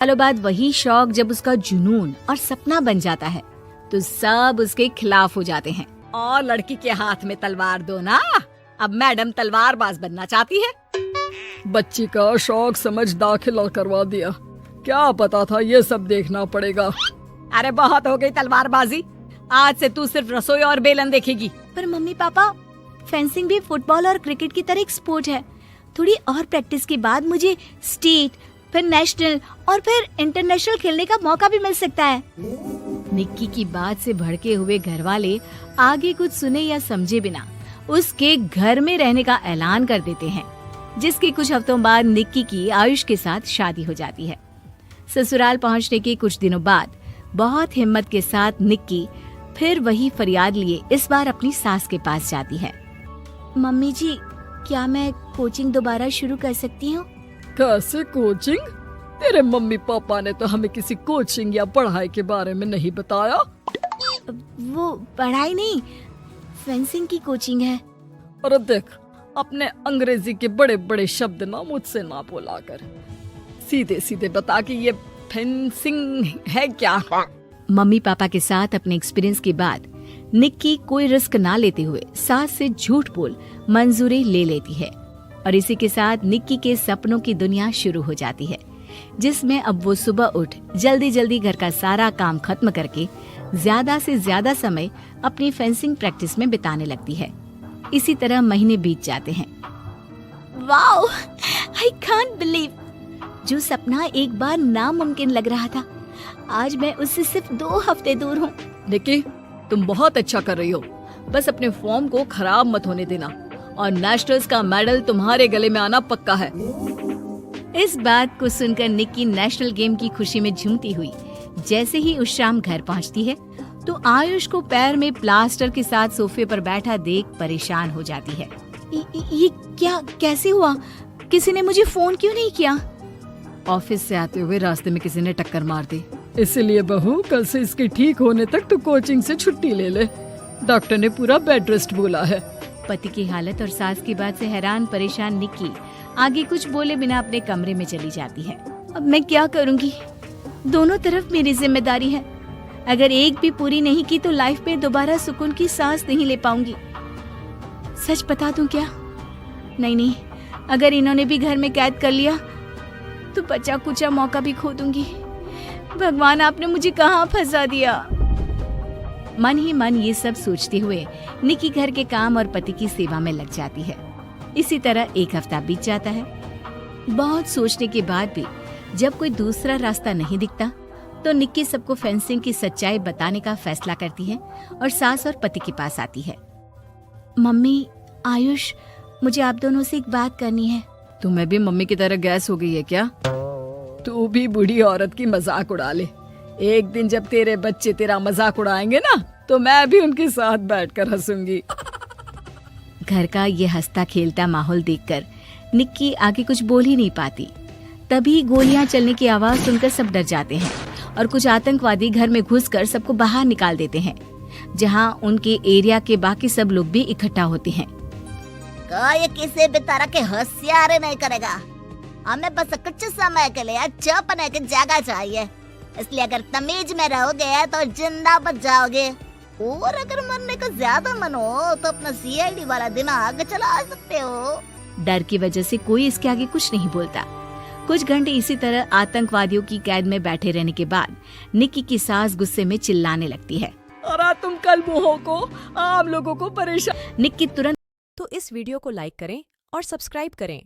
सालों बाद वही शौक जब उसका जुनून और सपना बन जाता है तो सब उसके खिलाफ हो जाते हैं। और लड़की के हाथ में तलवार दो ना, अब मैडम तलवारबाज बनना चाहती है। बच्ची का शौक समझ दाखिला करवा दिया, क्या पता था ये सब देखना पड़ेगा। अरे बहुत हो गई तलवारबाजी, आज से तू सिर्फ रसोई और बेलन देखेगी। पर मम्मी पापा, फेंसिंग भी फुटबॉल और क्रिकेट की तरह एक स्पोर्ट है। थोड़ी और प्रैक्टिस के बाद मुझे स्टेट, फिर नेशनल और फिर इंटरनेशनल खेलने का मौका भी मिल सकता है। निक्की की बात से भड़के हुए घर वाले आगे कुछ सुने या समझे बिना उसके घर में रहने का ऐलान कर देते हैं, जिसके कुछ हफ्तों बाद निक्की की आयुष के साथ शादी हो जाती है। ससुराल पहुंचने के कुछ दिनों बाद बहुत हिम्मत के साथ निक्की फिर वही फरियाद लिए इस बार अपनी सास के पास जाती है। मम्मी जी, क्या मैं कोचिंग दोबारा शुरू कर सकती हूँ? कैसे कोचिंग? तेरे मम्मी पापा ने तो हमें किसी कोचिंग या पढ़ाई के बारे में नहीं बताया। वो पढ़ाई नहीं, फेंसिंग की कोचिंग है। और देख, अपने अंग्रेजी के बड़े बड़े शब्द ना मुझसे ना बोला कर, सीधे सीधे बता कि ये फेंसिंग है क्या। मम्मी पापा के साथ अपने एक्सपीरियंस के बाद निक्की कोई रिस्क ना लेते हुए सास से झूठ बोल मंजूरी ले लेती है और इसी के साथ निक्की के सपनों की दुनिया शुरू हो जाती है, जिसमें अब वो सुबह उठ जल्दी जल्दी घर का सारा काम खत्म करके ज्यादा से ज्यादा समय अपनी फेंसिंग प्रैक्टिस में बिताने लगती है। इसी तरह महीने बीत जाते हैं। वाओ, आई कांट बिलीव, जो सपना एक बार नामुमकिन लग रहा था, आज मैं उससे सिर्फ 2 हफ्ते दूर हूँ। निक्की, तुम बहुत अच्छा कर रही हो, बस अपने फॉर्म को खराब मत होने देना और नेशनल्स का मेडल तुम्हारे गले में आना पक्का है। इस बात को सुनकर निक्की नेशनल गेम की खुशी में झूमती हुई जैसे ही उस शाम घर पहुंचती है तो आयुष को पैर में प्लास्टर के साथ सोफे पर बैठा देख परेशान हो जाती है। ये क्या, कैसे हुआ? किसी ने मुझे फोन क्यों नहीं किया? ऑफिस से आते हुए रास्ते में किसी ने टक्कर मार दी, इसलिए बहू कल से इसके ठीक होने तक तो कोचिंग से छुट्टी ले ले, डॉक्टर ने पूरा बेड रेस्ट बोला है। पति की हालत और सास की बात से हैरान परेशान निक्की आगे कुछ बोले बिना अपने कमरे में चली जाती है। अब मैं क्या करूंगी? दोनों तरफ मेरी जिम्मेदारी है, अगर एक भी पूरी नहीं की तो लाइफ में दोबारा सुकून की सांस नहीं ले पाऊंगी। सच बता दूं क्या? नहीं, अगर इन्होंने भी घर में कैद कर लिया तो बचा कुचा मौका भी खो दूंगी। भगवान, आपने मुझे कहाँ फंसा दिया। मन ही मन ये सब सोचते हुए निक्की घर के काम और पति की सेवा में लग जाती है। इसी तरह 1 हफ्ता बीत जाता है। बहुत सोचने के बाद भी जब कोई दूसरा रास्ता नहीं दिखता तो निक्की सबको फेंसिंग की सच्चाई बताने का फैसला करती है और सास और पति के पास आती है। मम्मी, आयुष, मुझे आप दोनों से एक बात करनी है। तुम्हें भी मम्मी की तरह गैस हो गई है क्या? तू भी बूढ़ी औरत की मजाक उड़ा ले। एक दिन जब तेरे बच्चे तेरा मजाक उड़ाएंगे ना तो मैं भी उनके साथ बैठकर हंसूंगी। घर का ये हंसता खेलता माहौल देखकर निक्की आगे कुछ बोल ही नहीं पाती। तभी गोलियां चलने की आवाज सुनकर सब डर जाते हैं और कुछ आतंकवादी घर में घुसकर सबको बाहर निकाल देते हैं, जहां उनके एरिया के बाकी सब लोग भी इकट्ठा होते हैं। ये किसी भी तरह के होशियारी नहीं करेगा, हमें बस कुछ समय के लिए चुप रहने की जगह चाहिए, इसलिए अगर तमीज में रहोगे तो जिंदा बच जाओगे, और अगर मरने का ज्यादा मन हो तो अपना सीआईडी वाला दिमाग चला सकते हो। डर की वजह से कोई इसके आगे कुछ नहीं बोलता। कुछ घंटे इसी तरह आतंकवादियों की कैद में बैठे रहने के बाद निक्की की सास गुस्से में चिल्लाने लगती है, अरे तुम कल मुँहों को आम लोगों को परेशान। निक्की तुरंत तो इस वीडियो को लाइक करें और सब्सक्राइब करें।